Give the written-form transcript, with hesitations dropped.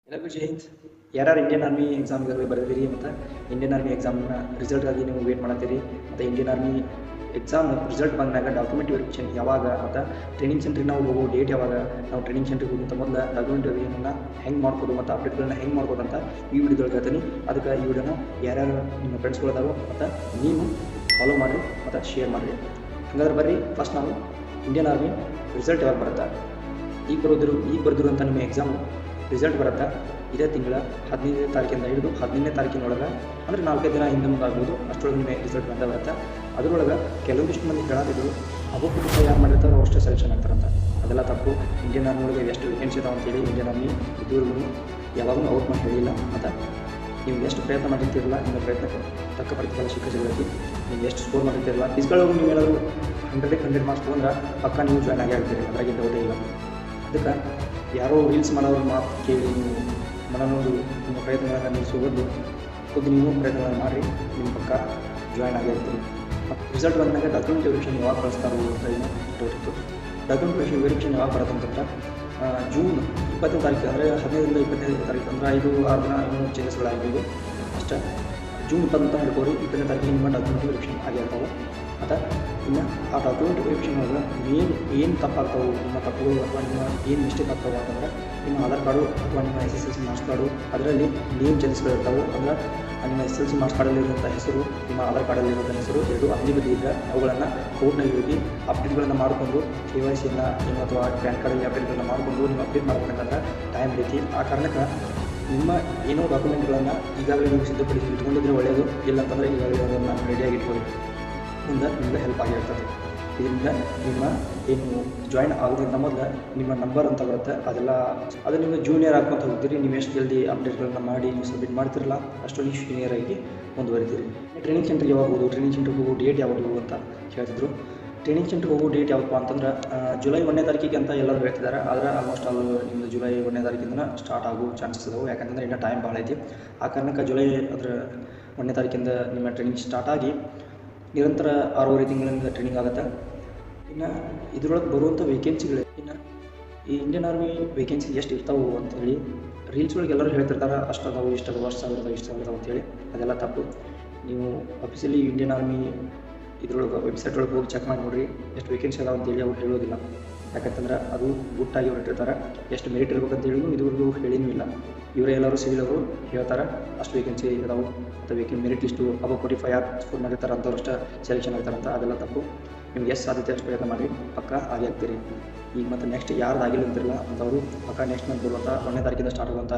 ಎಲ್ಲರಿಗೂ ಜೈ ಹಿಂದ್. ಯಾರು Indian army ಎಕ್ಸಾಮ್ಗಳಿಗೆ ಬರೆದಿರಿ ಮತ್ತು ಇಂಡಿಯನ್ ಆರ್ಮಿ ಎಕ್ಸಾಮ್ನ ರಿಸಲ್ಟ್ಗಾಗಿ ನೀವು ವೇಟ್ ಮಾಡತ್ತೀರಿ ಮತ್ತು ಇಂಡಿಯನ್ ಆರ್ಮಿ ಎಕ್ಸಾಮ್ ರಿಸಲ್ಟ್ ಬಂದಾಗ ಡಾಕ್ಯುಮೆಂಟ್ ವೆರಿಫಿಕೇಷನ್ ಯಾವಾಗ ಮತ್ತು ಟ್ರೈನಿಂಗ್ ಸೆಂಟ್ರಿಗೆ ನಾವು ಹೋಗೋ ಡೇಟ್ ಯಾವಾಗ, ನಾವು ಟ್ರೈನಿಂಗ್ ಸೆಂಟ್ರಿಗೆ ಹೋಗಿಂತ ಮೊದಲು ಡಾಕ್ಯುಮೆಂಟ್ ವೆರಿಫಿಕೇಷನ್ನ ಹೆಂಗೆ ಮಾಡ್ಕೋದು ಮತ್ತು ಅಪ್ಡೇಟ್ಗಳನ್ನ ಹೆಂಗೆ ಮಾಡ್ಕೋದು ಅಂತ ಈ ವಿಡಿಯೋದೊಳಗೆ ಹೇಳ್ತೀನಿ. ಅದಕ್ಕೆ ಈ ವಿಡಿಯೋನ ಯಾರ್ಯಾರು ನಿಮ್ಮ ಫ್ರೆಂಡ್ಸ್ಗಳದಾರೋ ಮತ್ತು ನೀವು ಫಾಲೋ ಮಾಡಿರಿ ಮತ್ತು ಶೇರ್ ಮಾಡಿರಿ. ಹಾಗಾದ್ರೆ ಬರ್ರಿ, ಫಸ್ಟ್ ನಾವು ಇಂಡಿಯನ್ ಆರ್ಮಿ ರಿಸಲ್ಟ್ ಯಾವಾಗ ಬರುತ್ತೆ, ಈಗ ಬರೆದಿರು ಅಂತ ನಿಮ್ಮ ಎಕ್ಸಾಮು ರಿಸಲ್ಟ್ ಬರುತ್ತೆ. ಇದೇ ತಿಂಗಳ 15ನೇ ತಾರೀಕಿಂದ ಹಿಡಿದು 15ನೇ ತಾರೀಕಿನೊಳಗೆ ಅಂದರೆ 4 ದಿನ ಹಿಂದೆ ಮುಂದಾಗ್ಬೋದು, ಅಷ್ಟರೊಳಗೆ ನಿಮಗೆ ರಿಸಲ್ಟ್ ಬಂದ ಬರುತ್ತೆ. ಅದರೊಳಗೆ ಕೆಲವೊಂದಿಷ್ಟು ಮಂದಿ ಹೇಳೋದಿದ್ರು ಅಬ್ಬೊಬ್ಬರು ಯಾರು ಮಾಡಿರ್ತಾರೋ ಅಷ್ಟೇ ಸೆಲೆಕ್ಷನ್ ಆಗ್ತಾರಂತ. ಅದೆಲ್ಲ ತಪ್ಪು. ಇಂಡಿಯನ್ ಆರ್ಮಿ ಒಳಗೆ ಎಷ್ಟು ವೇಕೆನ್ಸಿ ಇದಾವೆ ಅಂತೇಳಿ ಇಂಡಿಯನ್ ಆರ್ಮಿ ಇದುವರೆಗೂ ಯಾವಾಗೂ ಔಟ್ ಮಾಡಿ ಹೇಳಿಲ್ಲ. ಮತ್ತು ನೀವು ಎಷ್ಟು ಪ್ರಯತ್ನ ಮಾಡಿರ್ತಿರಲ್ಲ, ನಿಮ್ಮ ಪ್ರಯತ್ನಕ್ಕೆ ತಕ್ಕ ಪ್ರತಿಫಲ ಸಿಕ್ಕಿ ನೀವು ಎಷ್ಟು ಸ್ಕೋರ್ ಮಾಡಿರ್ತಿರಲ್ಲ, ಫಿಸ್ಗಳೊಳಗೆ ನೀವು ಏನಾದರೂ 100ಕ್ಕೆ 100 ಮಾರ್ಕ್ಸ್ ತೊಗೊಂಡ್ರೆ ಪಕ್ಕ ನೀವು ಜಾಯ್ನ್ ಆಗೇ ಆಗ್ತೀರಿ, ಅದ್ರಾಗೆ ಡೌಟೇ ಇಲ್ಲ. ಅದಕ್ಕೆ ಯಾರೋ ರೀಲ್ಸ್ ಮಾಡೋರ ಮಾತು ಕೇಳಿ ನೀವು ಮನನೋದು ನಿಮ್ಮ ಪ್ರಯತ್ನಗಳನ್ನು ನಿಲ್ಲಿಸೋ ಬದಲು ಖುದ್ದು ನೀವು ಪ್ರಯತ್ನಗಳನ್ನು ಮಾಡಿ ನಿಮ್ಮ ಪಕ್ಕ ಜಾಯ್ನ್ ಆಗಿರ್ತೀರಿ. ಮತ್ತು ರಿಸಲ್ಟ್ ಬಂದಾಗ ಡಾಕ್ಯುಮೆಂಟ್ ವೆರಿಫಿಕೇಷನ್ ಯಾವಾಗ ಕಳಿಸ್ತಾರೋ ಅಂತ ಏನೋ ಡೌಟ್ ಇತ್ತು. ಡಾಕ್ಯುಮೆಂಟ್ ವೆರಿಫಿಕೇಷನ್ ಯಾವಾಗ ಬರುತ್ತಂತಂದ್ರೆ ಜೂನ್ 20ನೇ ತಾರೀಕು ಅಂದರೆ 15ರಿಂದ 25ನೇ ತಾರೀಕು ಅಂದರೆ 5-6 ದಿನ ಇನ್ನೂ ಚೇಂಜಸ್ಗಳಾಗಿದ್ದು ಅಷ್ಟೇ. ಜೂನ್ 20 ಅಂತ ಹೇಳ್ಬೋದು. 20ನೇ ತಾರೀಕಿಗೆ ನಿಮ್ಮ ಡಾಕ್ಯುಮೆಂಟ್ ವೆರಿಫಿಕೇಷನ್ ಆಗಿರ್ತಾವೆ. ಮತ್ತು ಇನ್ನು ಆ ಡಾಕ್ಯುಮೆಂಟ್ ವೆರಿಫಿಕೇಷನ್ ಒಳಗೆ ಏನು ತಪ್ಪಾಗ್ತಾವೆ, ನಿಮ್ಮ ತಪ್ಪುಗಳು ಅಥವಾ ನಿಮ್ಮ ಏನು ಮಿಸ್ಟೇಕ್ ಆಗ್ತಾವೆ ಅಂತಂದ್ರೆ ನಿಮ್ಮ ಆಧಾರ್ ಕಾರ್ಡು ಅಥವಾ ನಿಮ್ಮ SSLC ಮಾರ್ಕ್ಸ್ ಕಾರ್ಡು ಅದರಲ್ಲಿ ನೇಮ್ ಚೇಂಜಸ್ಗಳಿರ್ತಾವೆ. ಅಂದ್ರೆ ನಿಮ್ಮ SSLC ಮಾರ್ಕ್ಸ್ ಕಾರ್ಡಲ್ಲಿರುವಂಥ ಹೆಸರು, ನಿಮ್ಮ ಆಧಾರ್ ಕಾರ್ಡಲ್ಲಿರುವಂಥ ಹೆಸರು ಎರಡು ಅದೇ ಬದಿ ಇದ್ದರೆ ಅವುಗಳನ್ನು ಕೋರ್ಟ್ನಲ್ಲಿ ಹೋಗಿ ಅಪ್ಡೇಟ್ಗಳನ್ನು ಮಾಡಿಕೊಂಡು KYC ಏನು ಅಥವಾ ಪ್ಯಾನ್ ಕಾರ್ಡಲ್ಲಿ ಅಪ್ಡೇಟ್ಗಳನ್ನ ಮಾಡಿಕೊಂಡು ನೀವು ಅಪ್ಡೇಟ್ ಮಾಡ್ಬೇಕಂತಂದ್ರೆ ಟೈಮ್ ಬೇಕು. ಆ ಕಾರಣಕ್ಕೆ ನಿಮ್ಮ ಏನೋ ಡಾಕ್ಯುಮೆಂಟ್ಗಳನ್ನು ಈಗಾಗಲೇ ನೀವು ಸಿದ್ಧಪಡಿಸಿ ಇಟ್ಕೊಂಡಿದ್ರೆ ಒಳ್ಳೆಯದು. ಇಲ್ಲಂತಂದರೆ ಈಗಾಗಲೇ ಅದನ್ನು ರೆಡಿಯಾಗಿ ಇಟ್ಕೊಳ್ಳಿ, ಮುಂದೆ ನಿಮಗೆ ಹೆಲ್ಪ್ ಆಗಿರ್ತದೆ. ಇದರಿಂದ ನಿಮ್ಮ ಏನು ಜಾಯ್ನ್ ಆಗೋದ್ರಿಂದ ಮೊದಲು ನಿಮ್ಮ ನಂಬರ್ ಅಂತ ಬರುತ್ತೆ, ಅದು ನೀವು ಜೂನಿಯರ್ ಹಾಕ್ಕೊಂತ ಹೋಗ್ತೀರಿ. ನೀವು ಎಷ್ಟು ಜಲ್ದಿ ಅಪ್ಡೇಟ್ಗಳನ್ನ ಮಾಡಿ ನೀವು ಸಬ್ಮಿಟ್ ಮಾಡ್ತಿರಲ್ಲ ಅಷ್ಟು ನೀವು ಜೂನಿಯರಾಗಿ ಮುಂದುವರಿತೀರಿ. ಟ್ರೈನಿಂಗ್ ಸೆಂಟ್ರಿಗೆ ಯಾವಾಗ ಹೋಗೋದು, ಟ್ರೈನಿಂಗ್ ಸೆಂಟ್ರಿಗೆ ಹೋಗೋ ಡೇಟ್ ಯಾವುದು ಅಂತ ಹೇಳ್ತಿದ್ರು. ಟ್ರೈನಿಂಗ್ ಸೆಂಟ್ರಿಗೆ ಹೋಗೋ ಡೇಟ್ ಯಾವಪ್ಪ ಅಂತಂದ್ರೆ ಜುಲೈ 1ನೇ ತಾರೀಕಿಗೆ ಅಂತ ಎಲ್ಲರೂ ಹೇಳ್ತಿದ್ದಾರೆ. ಆದರೆ ಆಲ್ಮೋಸ್ಟ್ ಅಲ್ಲಿ ನಿಮ್ಮದು ಜುಲೈ 1ನೇ ತಾರೀಕಿಂದ ಸ್ಟಾರ್ಟ್ ಆಗೋ ಚಾನ್ಸಸ್ ಇದಾವೆ. ಯಾಕಂತಂದರೆ ಇನ್ನೂ ಟೈಮ್ ಭಾಳ ಐತಿ. ಆ ಕಾರಣಕ್ಕೆ ಜುಲೈ 1ನೇ ತಾರೀಕಿಂದ ನಿಮ್ಮ ಟ್ರೈನಿಂಗ್ ಸ್ಟಾರ್ಟ್ ಆಗಿ ನಿರಂತರ 6 ತಿಂಗಳಿಂದ ಟ್ರೈನಿಂಗ್ ಆಗುತ್ತೆ. ಇನ್ನು ಇದರೊಳಗೆ ಬರುವಂಥ ವೇಕೆನ್ಸಿಗಳು, ಇನ್ನು ಈ ಇಂಡಿಯನ್ ಆರ್ಮಿ ವೇಕೆನ್ಸಿ ಎಷ್ಟು ಇರ್ತಾವೆ ಅಂಥೇಳಿ ರೀಲ್ಸ್ ಒಳಗೆ ಎಲ್ಲರೂ ಹೇಳ್ತಿರ್ತಾರೆ, ಅಷ್ಟು ಅದಾವೆ, ಇಷ್ಟು ಅದಾವೆ, ಅಷ್ಟು ಸಾವಿರ ಅಂತೇಳಿ. ಅದೆಲ್ಲ ತಪ್ಪು. ನೀವು ಅಫಿಷಿಯಲಿ ಇಂಡಿಯನ್ ಆರ್ಮಿ ಇದ್ರೊಳಗೆ ವೆಬ್ಸೈಟ್ ಒಳಗೆ ಹೋಗಿ ಚೆಕ್ ಮಾಡಿ ನೋಡಿರಿ ಎಷ್ಟು ವೇಕೆನ್ಸಿ ಅದಾವೆ ಅಂತೇಳಿ ಅವ್ರು ಹೇಳೋದಿಲ್ಲ. ಯಾಕಂತಂದ್ರೆ ಅದು ಗುಟ್ಟಾಗಿ ಹೊರಟಿರ್ತಾರೆ. ಎಷ್ಟು ಮೆರಿಟ್ ಇರ್ಬೇಕಂತ ಹೇಳಿದ್ರು ಇದುವರೆಗೂ ಹೇಳಿನೂ ಇಲ್ಲ. ಇವರೇ ಎಲ್ಲರೂ ಸಿವಿಲ್ ಅವರು ಹೇಳ್ತಾರೆ ಅಷ್ಟು ವೇಕೆನ್ಸಿ ಇದಾವೆ ಮತ್ತು ಮೆರಿಟ್ ಲಿಸ್ಟು ಅಬೌವ್ 45 ಸ್ಕೋರ್ ಮಾಡಿರ್ತಾರೆ ಅಂಥವ್ರು ಅಷ್ಟೇ ಸೆಲೆಕ್ಷನ್ ಆಗ್ತಾರಂತ. ಅದೆಲ್ಲ ತಪ್ಪು. ನಿಮ್ಗೆ ಎಷ್ಟು ಸಾಧ್ಯತೆ ಅಷ್ಟು ಪ್ರಯತ್ನ ಮಾಡಿ ಪಕ್ಕ ಆಗಿ ಆಗ್ತೀರಿ. ಈಗ ಮತ್ತು ನೆಕ್ಸ್ಟ್ ಯಾರ್ದು ಆಗಿಲ್ಲ ಅಂತಿರಲ್ಲ ಅಂಥವರು ಪಕ್ಕ ನೆಕ್ಸ್ಟ್ ಮಂತ್ ಬರುವಂಥ 1ನೇ ತಾರೀಕಿಂದ ಸ್ಟಾರ್ಟ್ ಆಗುವಂಥ